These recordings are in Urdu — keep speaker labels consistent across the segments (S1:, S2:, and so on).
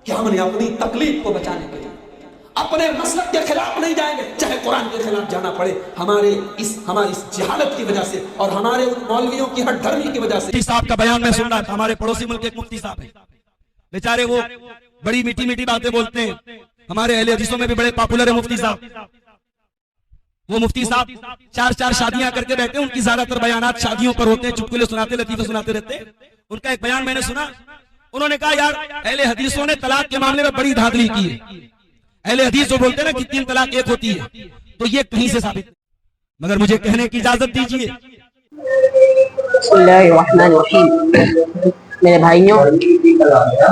S1: کہ ہم نے اپنی تکلیف کو بچانے کے لیے اپنے مسلک کے خلاف نہیں جائیں گے، چاہے قرآن کے خلاف جانا پڑے، ہماری اس جہالت کی وجہ سے اور ہمارے ان مولویوں کی ہٹ دھرمی کی وجہ سے۔
S2: مفتی صاحب کا بیان میں سن رہا تھا، ہمارے پڑوسی ملک ایک مفتی صاحب ہیں، بیچارے وہ بڑی میٹھی میٹھی باتیں بولتے ہیں، ہمارے اہل حدیثوں میں بھی بڑے پاپولر ہیں مفتی صاحب۔ وہ مفتی صاحب چار شادیاں کر کے بیٹھے ہیں، ان کی زیادہ تر بیانات شادیوں پر ہوتے ہیں، چٹکلے سناتے، لطیفے سناتے رہتے ہیں۔ ان کا ایک بیان میں نے سنا، انہوں نے کہا یار اہل حدیثوں نے طلاق کے معاملے میں بڑی دھاندلی کی ہے، اہل حدیث جو بولتے ہیں نا کہ 3 طلاق ایک ہوتی ہے، تو یہ کہیں سے ثابت، مگر مجھے کہنے کی اجازت دیجیے۔
S3: بسم اللہ الرحمن الرحیم۔ میرے بھائیوں،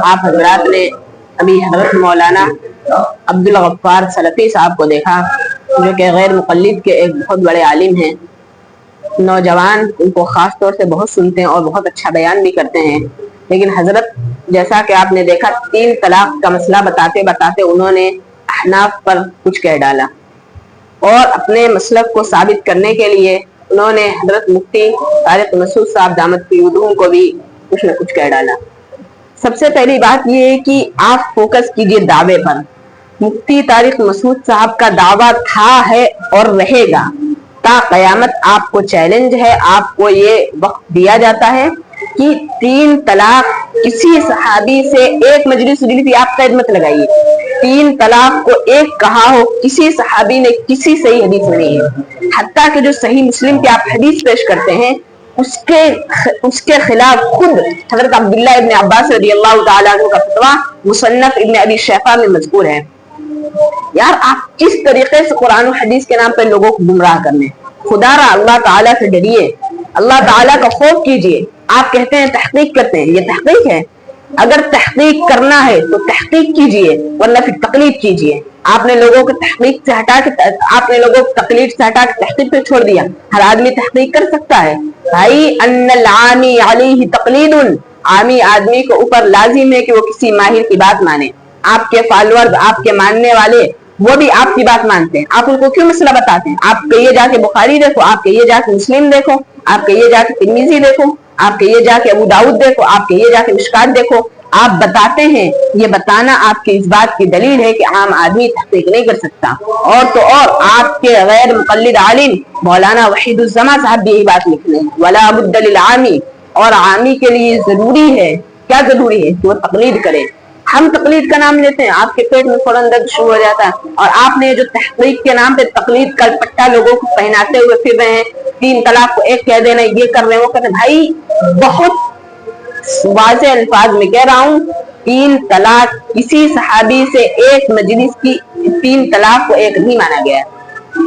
S3: آپ حضرات نے ابھی حضرت مولانا عبدالغفار سلفی صاحب کو دیکھا، جو کہ غیر مقلد کے ایک بہت بڑے عالم ہیں، نوجوان ان کو خاص طور سے بہت سنتے ہیں اور بہت اچھا بیان بھی کرتے ہیں، لیکن حضرت جیسا کہ آپ نے دیکھا 3 طلاق کا مسئلہ بتاتے بتاتے انہوں نے احناف پر کچھ کہہ ڈالا، اور اپنے مسلک کو ثابت کرنے کے لیے انہوں نے حضرت مفتی طارق مسعود صاحب دامت فی علوم کو بھی کچھ نہ کچھ کہہ ڈالا۔ سب سے پہلی بات یہ ہے کہ آپ فوکس کیجئے دعوے پر۔ مفتی طارق مسعود صاحب کا دعویٰ تھا، ہے اور رہے گا تا قیامت۔ آپ کو چیلنج ہے، آپ کو یہ وقت دیا جاتا ہے کہ 3 طلاق کسی صحابی سے ایک مجلس بھی آپ قید مت لگائیے، 3 طلاق کو ایک کہا ہو کسی صحابی نے کسی صحیح حدیث میں نہیں ہے، حتیٰ کہ جو صحیح مسلم کی آپ حدیث پیش کرتے ہیں اس کے خلاف خود حضرت عبداللہ ابن عباس رضی اللہ تعالیٰ عنہ کا فتویٰ مصنف ابن ابی شیخہ میں مذکور ہے۔ یار آپ کس طریقے سے قرآن و حدیث کے نام پہ لوگوں کو گمراہ کرنے؟ خدا را اللہ تعالیٰ سے ڈریے، اللہ تعالیٰ کا خوف کیجئے۔ آپ کہتے ہیں تحقیق کرتے ہیں، یہ تحقیق ہے؟ اگر تحقیق کرنا ہے تو تحقیق کیجئے، ورنہ پھر تقلید کیجئے۔ آپ نے لوگوں کو تحقیق سے ہٹا کے تقلید سے ہٹا کے تحقیق پہ چھوڑ دیا۔ ہر آدمی تحقیق کر سکتا ہے بھائی، ان العامی علیہ تقلید، عامی آدمی کو اوپر لازم ہے کہ وہ کسی ماہر کی بات مانے۔ آپ کے فالوورز، آپ کے ماننے والے، وہ بھی آپ کی بات مانتے ہیں، آپ ان کو کیوں مسئلہ بتاتے ہیں؟ آپ کہیے جا کے بخاری دیکھو، آپ کہیے جا کے مسلم دیکھو، آپ کہیے جا کے ترمذی دیکھو، آپ کہیے جا کے ابو داؤد دیکھو، آپ کہیے جا کے مشکات دیکھو۔ آپ بتاتے ہیں، یہ بتانا آپ کی اس بات کی دلیل ہے کہ عام آدمی تحقیق نہیں کر سکتا۔ اور تو اور آپ کے غیر مقلد عالم مولانا وحید الزماں صاحب بھی یہی بات لکھ رہے ہیں، ولا بد للعامی، اور عامی کے لیے ضروری ہے، کیا ضروری ہے؟ کہ وہ تقلید کرے۔ ہم تقلید کا نام لیتے ہیں، آپ کے پیٹ میں فوراً درد شروع ہو جاتا ہے، اور آپ نے جو تحقیق کے نام پہ تقلید کا پٹا لوگوں کو پہناتے ہوئے پھر رہے ہیں، 3 طلاق کو ایک کہہ دینا، یہ کر رہے ہیں، وہ کر رہے ہیں۔ بھائی بہت واضح الفاظ میں کہہ رہا ہوں، 3 طلاق کسی صحابی سے ایک مجلس کی 3 طلاق کو ایک نہیں مانا گیا ہے۔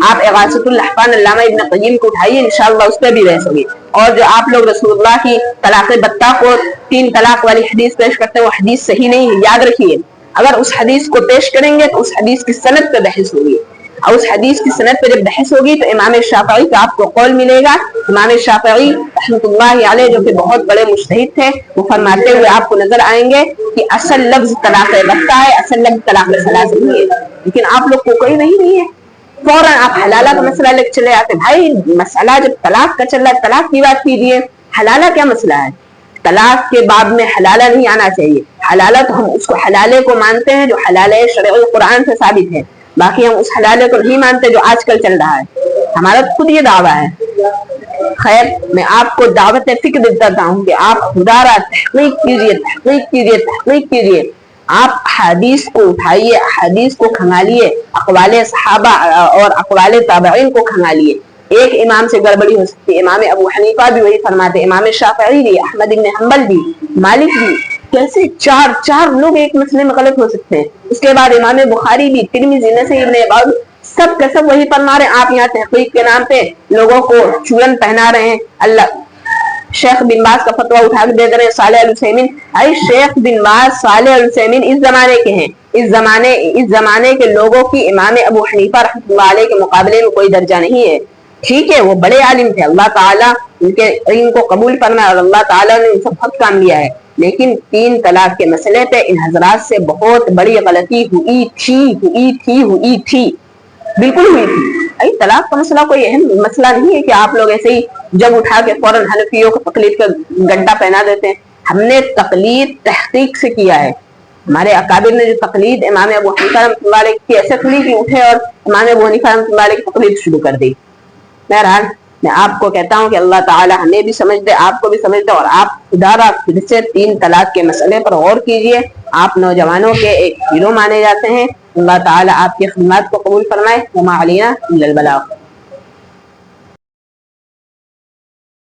S3: آپ اغاثۃ اللحفان علامہ ابن قیم کو اٹھائیے، انشاءاللہ اس پہ بھی بحث ہوگی۔ اور جو آپ لوگ رسول اللہ کی طلاق بتہ کو 3 طلاق والی حدیث پیش کرتے ہیں، وہ حدیث صحیح نہیں ہے، یاد رکھیے۔ اگر اس حدیث کو پیش کریں گے تو اس حدیث کی سند پہ بحث ہوگی، اور اس حدیث کی سند پہ جب بحث ہوگی تو امام شافعی کا آپ کو قول ملے گا۔ امام شافعی رحمۃ اللہ علیہ جو کہ بہت بڑے مجتہد تھے، وہ فرماتے ہوئے آپ کو نظر آئیں گے کہ اصل لفظ طلاق بتہ ہے، اصل لفظ طلاق ثلاث نہیں ہے، لیکن آپ لوگ کو کوئی نہیں ہے، فوراً آپ حلالہ کا مسئلہ لے کے چلے آتے۔ بھائی مسئلہ جب طلاق کا چل رہا ہے، طلاق کی بات کیجیے، حلالہ کیا مسئلہ ہے؟ طلاق کے باب میں حلالہ نہیں آنا چاہیے۔ حلالہ تو ہم اس کو حلالے کو مانتے ہیں جو حلالہ شرعی قرآن سے ثابت ہے، باقی ہم اس حلالے کو نہیں مانتے جو آج کل چل رہا ہے، ہمارا خود یہ دعویٰ ہے۔ خیر، میں آپ کو دعوت فکر دیتا ہوں کہ آپ خدا را تحقیق کیجئے، تحقیق کیجئے، تحقیق کیجئے۔ آپ حدیث کو اٹھائیے، حدیث کو کھنگالیے، اقوال صحابہ اور اقوال تابعین کو کھنگالیے۔ ایک امام سے گڑبڑی ہو سکتی ہے، امام ابو حنیفہ بھی وہی فرماتے، امام شافعی بھی، احمد بن حنبل بھی، مالک بھی، کیسے چار لوگ ایک مسئلے میں غلط ہو سکتے ہیں؟ اس کے بعد امام بخاری بھی، ترمذی، نسائی، ابن ماجہ، سب کا سب وہی فرما رہے ہیں۔ آپ یہاں تحقیق کے نام پہ لوگوں کو چورن پہنا رہے ہیں۔ اللہ شیخ بن باز کا فتویٰ اٹھا کے دے رہے ہیں، صالح العثیمین، بھائی شیخ بن باز، صالح العثیمین اس زمانے کے ہیں، اس زمانے کے لوگوں کی امام ابو حنیفہ رحمۃ اللہ علیہ کے مقابلے میں کوئی درجہ نہیں ہے۔ ٹھیک ہے، وہ بڑے عالم تھے، اللہ تعالیٰ ان کے علم کو قبول فرمائے اور اللہ تعالیٰ نے ان سے بہت کام لیا ہے، لیکن 3 طلاق کے مسئلے پہ ان حضرات سے بہت بڑی غلطی ہوئی تھی، بالکل ہوئی تھی۔ طلاق کا مسئلہ کوئی اہم مسئلہ نہیں ہے کہ آپ لوگ ایسے ہی جب اٹھا کے فوراً حنفیوں کو تقلید کا گڈھا پہنا دیتے ہیں۔ ہم نے تقلید تحقیق سے کیا ہے، ہمارے اکابر نے جو تقلید امام ابو حنیفہ رحمۃ اللہ علیہ کی ایسے تقلید کی اٹھے اور امام ابو حنیفہ رحمۃ اللہ علیہ کی تقلید شروع کر دی. بہرحال میں آپ کو کہتا ہوں کہ اللہ تعالی ہمیں بھی سمجھ دے, آپ کو بھی سمجھ دے, اور آپ خدا پھر سے 3 طلاق کے مسئلے پر غور کیجئے. آپ نوجوانوں کے ایک ہیرو مانے جاتے ہیں. اللہ تعالی آپ کی خدمات کو قبول فرمائے. وما علینا الا البلاغ.